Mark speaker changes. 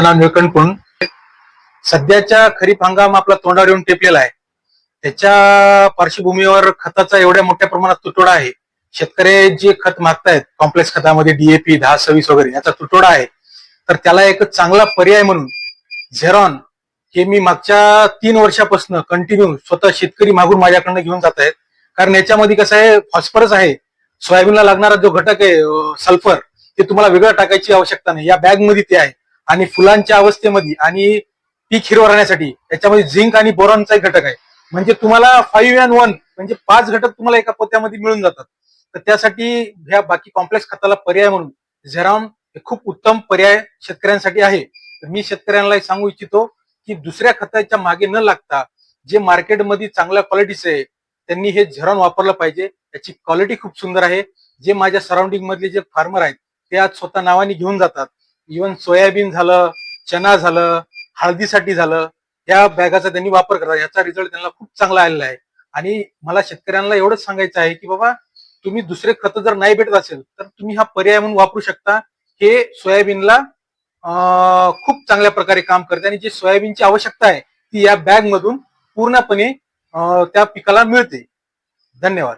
Speaker 1: नाव निळकंठपूर. सध्याच्या खरीप हंगाम आपला तोंडावर येऊन टेपलेला आहे. त्याच्या पार्श्वभूमीवर खताचा एवढ्या मोठ्या प्रमाणात तुटवडा आहे. शेतकरी जे खत मागतायत कॉम्प्लेक्स खतामध्ये DAP 10-26 वगैरे याचा तुटवडा आहे. तर त्याला एक चांगला पर्याय म्हणून झेरॉन हे मी मागच्या 3 वर्षापासून कंटिन्यू स्वतः शेतकरी मागून माझ्याकडनं घेऊन जात आहेत. कारण याच्यामध्ये कसं आहे, फॉस्फरस आहे, सोयाबीनला लागणारा जो घटक आहे सल्फर, ते तुम्हाला वेगळं टाकायची आवश्यकता नाही. या बॅग मध्ये ते आहे. आणि फुलांच्या अवस्थेमध्ये आणि पीक हिरवं राहण्यासाठी याच्यामध्ये झिंक आणि बोरॉनचा घटक आहे. म्हणजे तुम्हाला 5 in 1 म्हणजे 5 घटक तुम्हाला एका पोत्यामध्ये मिळून जातात. तर त्यासाठी ह्या बाकी कॉम्प्लेक्स खताला पर्याय म्हणून झेरॉन हे खूप उत्तम पर्याय शेतकऱ्यांसाठी आहे. तर मी शेतकऱ्यांना सांगू इच्छितो की दुसऱ्या खताच्या मागे न लागता जे मार्केटमध्ये चांगल्या क्वालिटीचे आहे त्यांनी हे झेरॉन वापरलं पाहिजे. याची क्वालिटी खूप सुंदर आहे. जे माझ्या सराउंडिंग मधले जे फार्मर आहेत ते आज स्वतः नावाने घेऊन जातात. इव्हन सोयाबीन झालं, चना झालं, हळदीसाठी झालं, या बॅगाचा त्यांनी वापर करा. याचा रिझल्ट त्यांना खूप चांगला आलेला आहे. आणि मला शेतकऱ्यांना एवढंच सांगायचं आहे की बाबा, तुम्ही दुसरे खत जर नाही भेटत असेल तर तुम्ही हा पर्याय म्हणून वापरू शकता. हे सोयाबीनला खूप चांगल्या प्रकारे काम करते आणि जी सोयाबीनची आवश्यकता आहे ती या बॅग मधून पूर्णपणे त्या पिकाला मिळते. धन्यवाद.